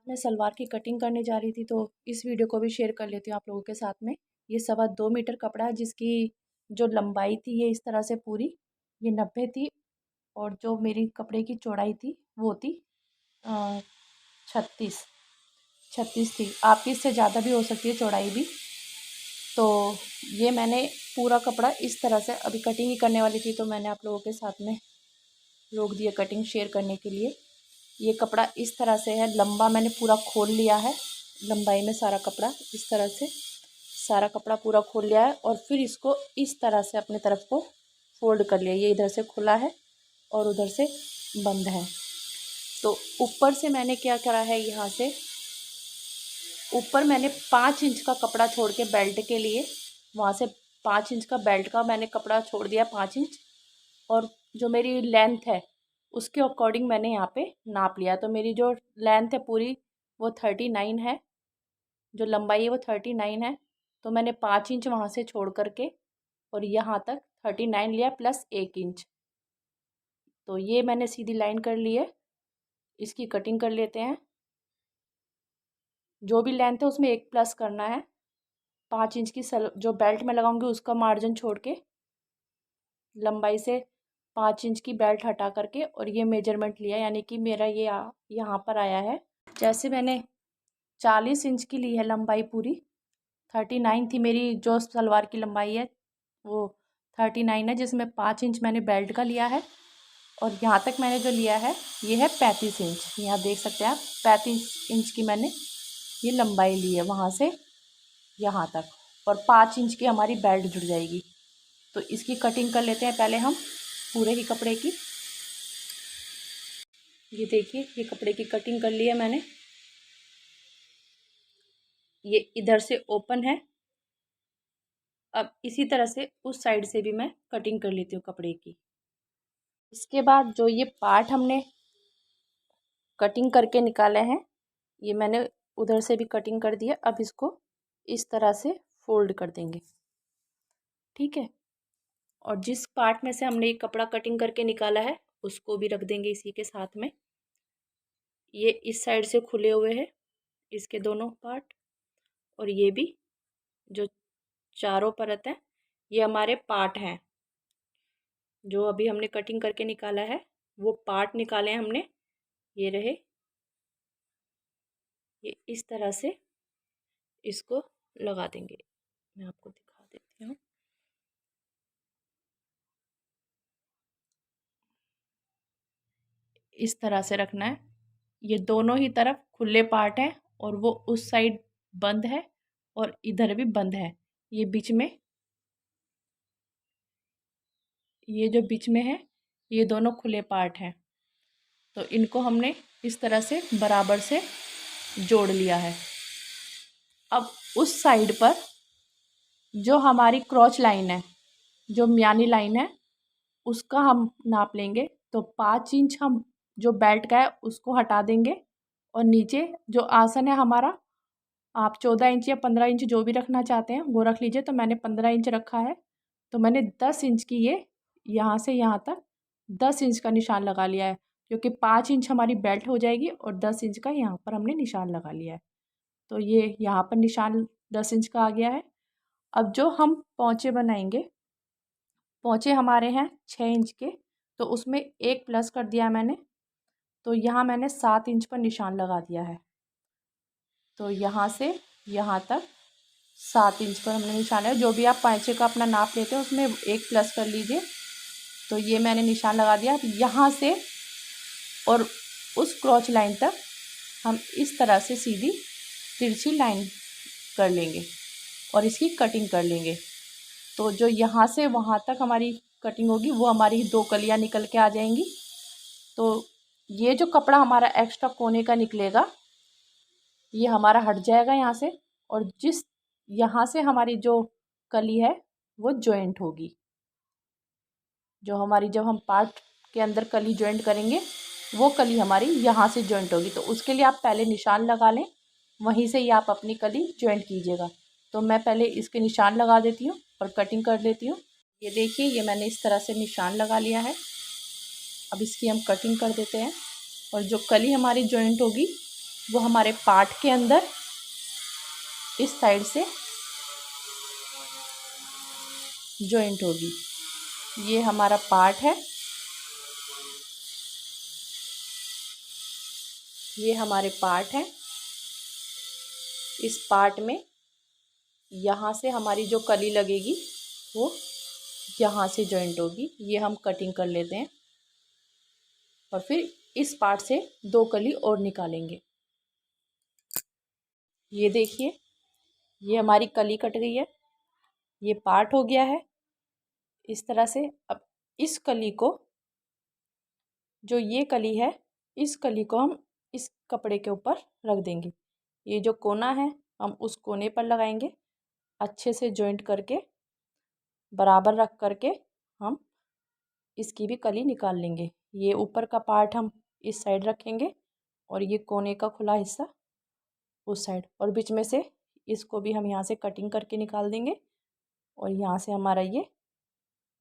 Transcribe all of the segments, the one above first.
मैं सलवार की कटिंग करने जा रही थी, तो इस वीडियो को भी शेयर कर लेती हूँ आप लोगों के साथ में। ये 2.25 मीटर कपड़ा है, जिसकी जो लंबाई थी ये इस तरह से पूरी ये 90 थी, और जो मेरी कपड़े की चौड़ाई थी वो थी 36 थी। आपकी इससे ज़्यादा भी हो सकती है चौड़ाई भी। तो ये मैंने पूरा कपड़ा इस तरह से, अभी कटिंग ही करने वाली थी तो मैंने आप लोगों के साथ में रोक दिया कटिंग शेयर करने के लिए। ये कपड़ा इस तरह से है, लंबा मैंने पूरा खोल लिया है, लंबाई में सारा कपड़ा इस तरह से सारा कपड़ा पूरा खोल लिया है, और फिर इसको इस तरह से अपने तरफ को फोल्ड कर लिया। ये इधर से खुला है और उधर से बंद है। तो ऊपर से मैंने क्या करा है, यहाँ से ऊपर मैंने 5 इंच का कपड़ा छोड़ के बेल्ट के लिए, वहाँ से 5 इंच का बेल्ट का मैंने कपड़ा छोड़ दिया 5 इंच, और जो मेरी लेंथ है उसके अकॉर्डिंग मैंने यहाँ पे नाप लिया। तो मेरी जो लेंथ है पूरी वो 39 है, जो लंबाई है वो 39 है। तो मैंने 5 इंच वहाँ से छोड़ करके और यहाँ तक 39 लिया प्लस 1 इंच। तो ये मैंने सीधी लाइन कर ली है। इसकी कटिंग कर लेते हैं। जो भी लेंथ है उसमें 1 प्लस करना है। 5 इंच की जो बेल्ट में लगाऊंगी उसका मार्जिन छोड़ के लंबाई से 5 इंच की बेल्ट हटा करके और ये मेजरमेंट लिया, यानी कि मेरा ये यहाँ पर आया है। जैसे मैंने 40 इंच की ली है लंबाई पूरी, 39 थी मेरी जो सलवार की लंबाई है वो 39 है, जिसमें 5 इंच मैंने बेल्ट का लिया है, और यहाँ तक मैंने जो लिया है ये है 35 इंच। यहाँ देख सकते हैं आप, 35 इंच की मैंने ये लंबाई ली है वहाँ से यहाँ तक, और 5 इंच की हमारी बेल्ट जुड़ जाएगी। तो इसकी कटिंग कर लेते हैं पहले हम पूरे ही कपड़े की। ये देखिए, ये कपड़े की कटिंग कर ली है मैंने। ये इधर से ओपन है। अब इसी तरह से उस साइड से भी मैं कटिंग कर लेती हूँ कपड़े की। इसके बाद जो ये पार्ट हमने कटिंग करके निकाले हैं, ये मैंने उधर से भी कटिंग कर दिया। अब इसको इस तरह से फोल्ड कर देंगे, ठीक है। और जिस पार्ट में से हमने ये कपड़ा कटिंग करके निकाला है उसको भी रख देंगे इसी के साथ में। ये इस साइड से खुले हुए हैं इसके दोनों पार्ट, और ये भी जो चारों परत है ये हमारे पार्ट हैं। जो अभी हमने कटिंग करके निकाला है वो पार्ट निकाले हैं हमने, ये रहे। ये इस तरह से इसको लगा देंगे। मैं आपको दिखा देती हूँ। इस तरह से रखना है। ये दोनों ही तरफ खुले पार्ट हैं और वो उस साइड बंद है और इधर भी बंद है। ये बीच में, ये जो बीच में है ये दोनों खुले पार्ट हैं। तो इनको हमने इस तरह से बराबर से जोड़ लिया है। अब उस साइड पर जो हमारी क्रॉच लाइन है, जो म्यानी लाइन है, उसका हम नाप लेंगे। तो 5 इंच हम जो बेल्ट का है उसको हटा देंगे, और नीचे जो आसन है हमारा, आप 14 इंच या 15 इंच जो भी रखना चाहते हैं वो रख लीजिए। तो मैंने 15 इंच रखा है। तो मैंने 10 इंच की ये यहाँ से यहाँ तक 10 इंच का निशान लगा लिया है, क्योंकि 5 इंच हमारी बेल्ट हो जाएगी और 10 इंच का यहाँ पर हमने निशान लगा लिया है। तो ये यहाँ पर निशान 10 इंच का आ गया है। अब जो हम पोंचे बनाएंगे, पोंचे हमारे हैं 6 इंच के, तो उसमें 1 प्लस कर दिया मैंने। तो यहाँ मैंने 7 इंच पर निशान लगा दिया है। तो यहाँ से यहाँ तक 7 इंच पर हमने निशान है। जो भी आप पोंचे का अपना नाप लेते हैं उसमें 1 प्लस कर लीजिए। तो ये मैंने निशान लगा दिया। अब यहाँ से और उस क्रॉच लाइन तक हम इस तरह से सीधी तिरछी लाइन कर लेंगे और इसकी कटिंग कर लेंगे। तो जो यहाँ से वहाँ तक हमारी कटिंग होगी वो हमारी 2 कलियाँ निकल के आ जाएंगी। तो ये जो कपड़ा हमारा एक्स्ट्रा कोने का निकलेगा ये हमारा हट जाएगा यहाँ से, और जिस यहाँ से हमारी जो कली है वो जॉइंट होगी। जो हमारी, जब हम पार्ट के अंदर कली जॉइंट करेंगे वो कली हमारी यहाँ से जॉइंट होगी। तो उसके लिए आप पहले निशान लगा लें, वहीं से ही आप अपनी कली जॉइंट कीजिएगा। तो मैं पहले इसके निशान लगा देती हूँ और कटिंग कर लेती हूँ। ये देखिए, ये मैंने इस तरह से निशान लगा लिया है। अब इसकी हम कटिंग कर देते हैं, और जो कली हमारी जॉइंट होगी वो हमारे पार्ट के अंदर इस साइड से जॉइंट होगी। ये हमारा पार्ट है, ये हमारे पार्ट हैं। इस पार्ट में यहाँ से हमारी जो कली लगेगी वो यहाँ से जॉइंट होगी। ये हम कटिंग कर लेते हैं और फिर इस पार्ट से 2 कली और निकालेंगे। ये देखिए, ये हमारी कली कट गई है, ये पार्ट हो गया है इस तरह से। अब इस कली को, जो ये कली है, इस कली को हम इस कपड़े के ऊपर रख देंगे। ये जो कोना है हम उस कोने पर लगाएंगे, अच्छे से जॉइंट करके बराबर रख करके हम इसकी भी कली निकाल लेंगे। ये ऊपर का पार्ट हम इस साइड रखेंगे और ये कोने का खुला हिस्सा उस साइड, और बीच में से इसको भी हम यहाँ से कटिंग करके निकाल देंगे और यहाँ से हमारा ये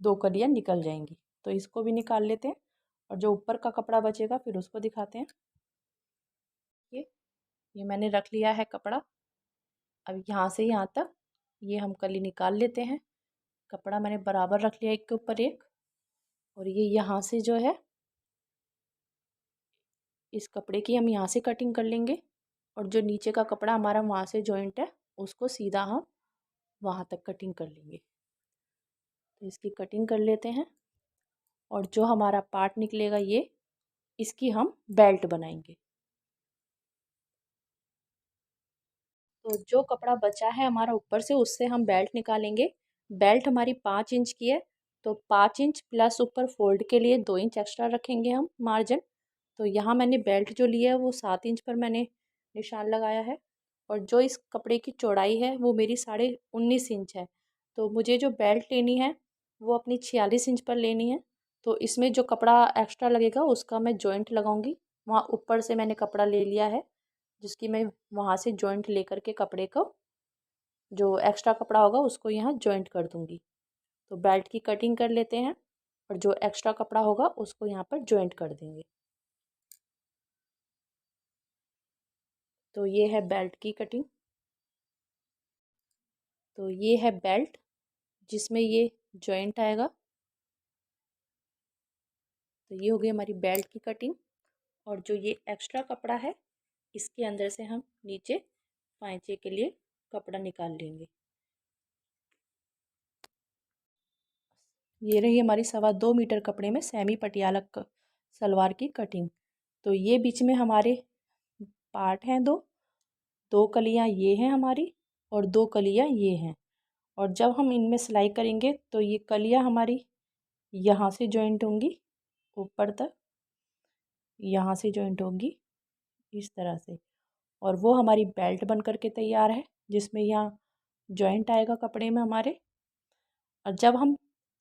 2 कलियाँ निकल जाएंगी। तो इसको भी निकाल लेते हैं और जो ऊपर का कपड़ा बचेगा फिर उसको दिखाते हैं। ये मैंने रख लिया है कपड़ा। अब यहाँ से यहाँ तक ये हम कली निकाल लेते हैं। कपड़ा मैंने बराबर रख लिया एक के ऊपर एक, और ये यहाँ से जो है इस कपड़े की हम यहाँ से कटिंग कर लेंगे और जो नीचे का कपड़ा हमारा वहाँ से जॉइंट है उसको सीधा हम वहाँ तक कटिंग कर लेंगे। तो इसकी कटिंग कर लेते हैं और जो हमारा पार्ट निकलेगा ये, इसकी हम बेल्ट बनाएंगे। तो जो कपड़ा बचा है हमारा ऊपर से, उससे हम बेल्ट निकालेंगे। बेल्ट हमारी 5 इंच की है, तो 5 इंच प्लस ऊपर फोल्ड के लिए 2 इंच एक्स्ट्रा रखेंगे हम मार्जिन। तो यहाँ मैंने बेल्ट जो लिया है वो 7 इंच पर मैंने निशान लगाया है, और जो इस कपड़े की चौड़ाई है वो मेरी 19.5 इंच है। तो मुझे जो बेल्ट लेनी है वो अपनी 46 इंच पर लेनी है। तो इसमें जो कपड़ा एक्स्ट्रा लगेगा उसका मैं जॉइंट लगाऊंगी। वहाँ ऊपर से मैंने कपड़ा ले लिया है जिसकी मैं वहाँ से जॉइंट लेकर के कपड़े को, जो एक्स्ट्रा कपड़ा होगा उसको यहाँ जॉइंट कर दूँगी। तो बेल्ट की कटिंग कर लेते हैं और जो एक्स्ट्रा कपड़ा होगा उसको यहाँ पर जॉइंट कर देंगे। तो ये है बेल्ट की कटिंग। तो ये है बेल्ट जिसमें ये जॉइंट आएगा। तो ये हो गई हमारी बेल्ट की कटिंग, और जो ये एक्स्ट्रा कपड़ा है इसके अंदर से हम नीचे पाइचे के लिए कपड़ा निकाल लेंगे। ये रही हमारी 2.25 मीटर कपड़े में सेमी पटियाला सलवार की कटिंग। तो ये बीच में हमारे पार्ट हैं दो कलियां ये हैं हमारी और 2 कलियां ये हैं। और जब हम इनमें सिलाई करेंगे तो ये कलियां हमारी यहाँ से जॉइंट होंगी ऊपर तक, यहाँ से जॉइंट होंगी इस तरह से, और वो हमारी बेल्ट बन करके तैयार है जिसमें यहाँ जॉइंट आएगा कपड़े में हमारे। और जब हम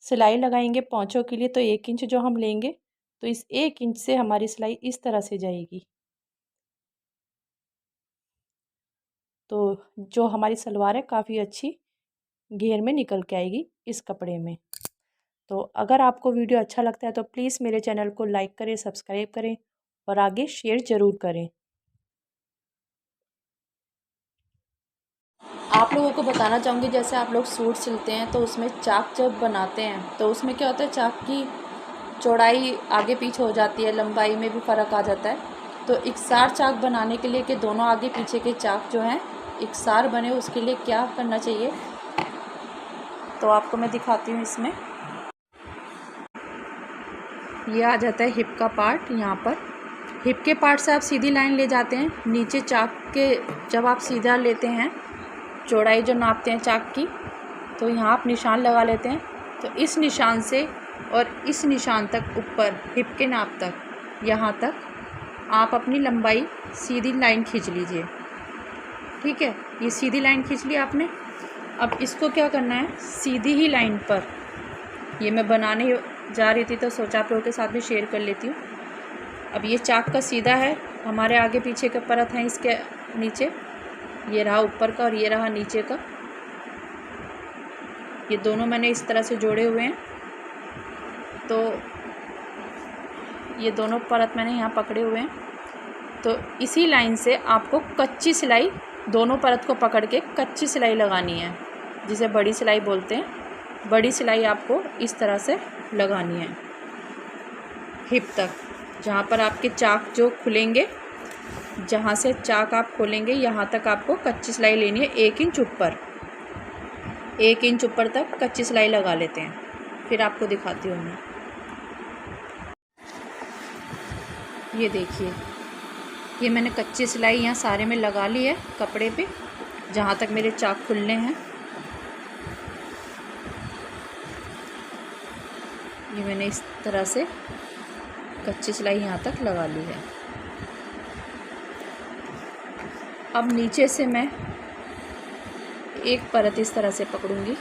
सिलाई लगाएंगे पोंचों के लिए तो 1 इंच जो हम लेंगे, तो इस 1 इंच से हमारी सिलाई इस तरह से जाएगी। तो जो हमारी सलवार है काफ़ी अच्छी घेर में निकल के आएगी इस कपड़े में। तो अगर आपको वीडियो अच्छा लगता है तो प्लीज़ मेरे चैनल को लाइक करें, सब्सक्राइब करें और आगे शेयर ज़रूर करें। आप लोगों को बताना चाहूँगी, जैसे आप लोग सूट सिलते हैं तो उसमें चाक जब बनाते हैं तो उसमें क्या होता है, चाक की चौड़ाई आगे पीछे हो जाती है, लंबाई में भी फ़र्क आ जाता है। तो इकसार चाक बनाने के लिए कि दोनों आगे पीछे के चाक जो हैं इकसार बने, उसके लिए क्या करना चाहिए तो आपको मैं दिखाती हूँ। इसमें ये आ जाता है हिप का पार्ट। यहाँ पर हिप के पार्ट से आप सीधी लाइन ले जाते हैं नीचे चाक के, जब आप सीधा लेते हैं चौड़ाई जो नापते हैं चाक की, तो यहाँ आप निशान लगा लेते हैं। तो इस निशान से और इस निशान तक ऊपर हिप के नाप तक, यहाँ तक आप अपनी लंबाई सीधी लाइन खींच लीजिए। ठीक है, ये सीधी लाइन खींच ली आपने। अब इसको क्या करना है, सीधी ही लाइन पर, ये मैं बनाने जा रही थी तो सोचा आप लोगों के साथ भी शेयर कर लेती हूँ। अब ये चाक का सीधा है, हमारे आगे पीछे का परत है इसके नीचे, ये रहा ऊपर का और ये रहा नीचे का। ये दोनों मैंने इस तरह से जोड़े हुए हैं। तो ये दोनों परत मैंने यहाँ पकड़े हुए हैं। तो इसी लाइन से आपको कच्ची सिलाई दोनों परत को पकड़ के कच्ची सिलाई लगानी है, जिसे बड़ी सिलाई बोलते हैं। बड़ी सिलाई आपको इस तरह से लगानी है हिप तक, जहाँ पर आपके चाक जो खुलेंगे, जहाँ से चाक आप खोलेंगे यहाँ तक आपको कच्ची सिलाई लेनी है। 1 इंच ऊपर, 1 इंच ऊपर तक कच्ची सिलाई लगा लेते हैं। फिर आपको दिखाती हूँ मैं। ये देखिए, ये मैंने कच्ची सिलाई यहाँ सारे में लगा ली है कपड़े पे, जहाँ तक मेरे चाक खुलने हैं। ये मैंने इस तरह से कच्ची सिलाई यहाँ तक लगा ली है। अब नीचे से मैं एक परत इस तरह से पकड़ूंगी।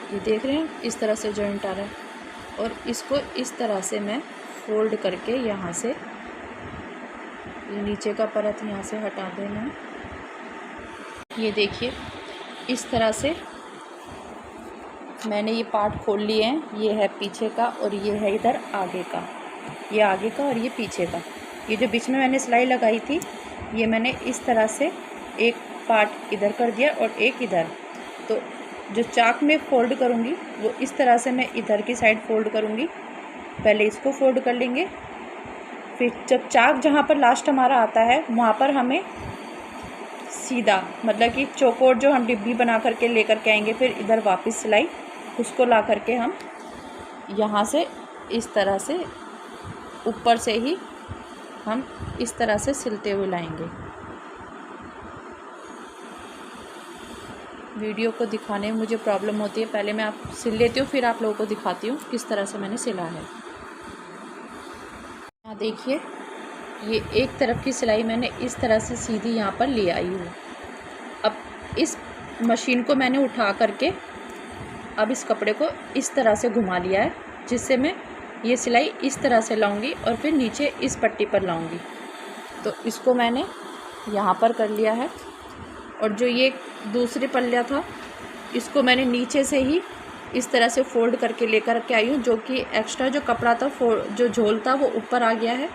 ये देख रहे हैं, इस तरह से जॉइंट आ रहा है, और इसको इस तरह से मैं फोल्ड करके यहाँ से ये नीचे का परत यहाँ से हटा देना है। ये देखिए, इस तरह से मैंने ये पार्ट खोल लिए हैं। ये है पीछे का और ये है इधर आगे का, ये आगे का और ये पीछे का। ये जो बीच में मैंने सिलाई लगाई थी, ये मैंने इस तरह से एक पार्ट इधर कर दिया और एक इधर। तो जो चाक में फ़ोल्ड करूँगी वो इस तरह से मैं इधर की साइड फ़ोल्ड करूँगी। पहले इसको फ़ोल्ड कर लेंगे, फिर जब चाक जहाँ पर लास्ट हमारा आता है वहाँ पर हमें सीधा, मतलब कि चौकोर जो हम डिब्बी बना करके लेकर के आएंगे, फिर इधर वापस सिलाई उसको ला करके हम यहाँ से इस तरह से ऊपर से ही हम इस तरह से सिलते हुए लाएंगे। वीडियो को दिखाने में मुझे प्रॉब्लम होती है, पहले मैं आप सिल लेती हूँ, फिर आप लोगों को दिखाती हूँ किस तरह से मैंने सिला है। यहाँ देखिए, ये एक तरफ की सिलाई मैंने इस तरह से सीधी यहाँ पर ले आई हूँ। अब इस मशीन को मैंने उठा करके अब इस कपड़े को इस तरह से घुमा लिया है, जिससे मैं ये सिलाई इस तरह से लाऊंगी और फिर नीचे इस पट्टी पर लाऊंगी। तो इसको मैंने यहाँ पर कर लिया है, और जो ये दूसरी पल्ला था इसको मैंने नीचे से ही इस तरह से फ़ोल्ड करके लेकर के आई हूँ, जो कि एक्स्ट्रा जो कपड़ा था, जो झोल था, वो ऊपर आ गया है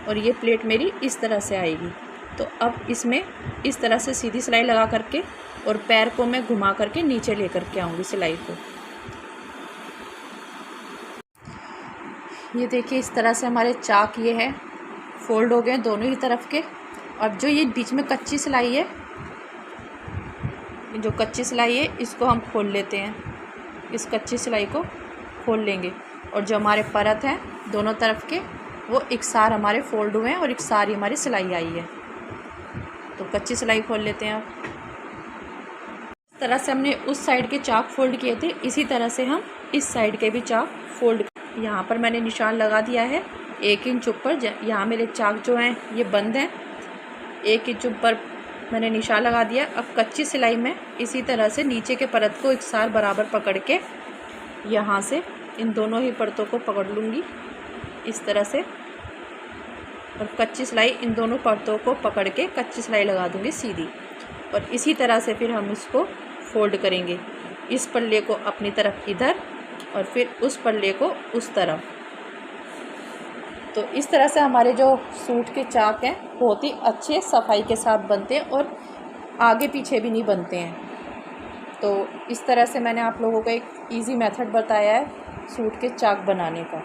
और ये प्लेट मेरी इस तरह से आएगी। तो अब इसमें इस तरह से सीधी सिलाई लगा करके और पैर को मैं घुमा करके नीचे लेकर के आऊँगी सिलाई को। ये देखिए, इस तरह से हमारे चाक ये है फोल्ड हो गए दोनों ही तरफ के। अब जो ये बीच में कच्ची सिलाई है, जो कच्ची सिलाई है इसको हम खोल लेते हैं। इस कच्ची सिलाई को खोल लेंगे और जो हमारे परत हैं दोनों तरफ के, वो इकसार हमारे फोल्ड हुए हैं और इकसार ही हमारी सिलाई आई है। तो कच्ची सिलाई खोल लेते हैं। आप इस तरह से हमने उस साइड के चाक फोल्ड किए थे, इसी तरह से हम इस साइड के भी चाक फोल्ड। यहाँ पर मैंने निशान लगा दिया है 1 इंच ऊपर। यहाँ मेरे चाक जो हैं ये बंद हैं, 1 इंच ऊपर मैंने निशान लगा दिया। अब कच्ची सिलाई में इसी तरह से नीचे के परत को इकसार बराबर पकड़ के यहाँ से इन दोनों ही परतों को पकड़ लूँगी इस तरह से, और कच्ची सिलाई इन दोनों परतों को पकड़ के कच्ची सिलाई लगा दूँगी सीधी। और इसी तरह से फिर हम इसको फोल्ड करेंगे, इस पल्ले को अपनी तरफ इधर और फिर उस पल्ले को उस तरफ। तो इस तरह से हमारे जो सूट के चाक हैं बहुत ही अच्छे सफाई के साथ बनते हैं और आगे पीछे भी नहीं बनते हैं। तो इस तरह से मैंने आप लोगों को एक इजी मेथड बताया है सूट के चाक बनाने का।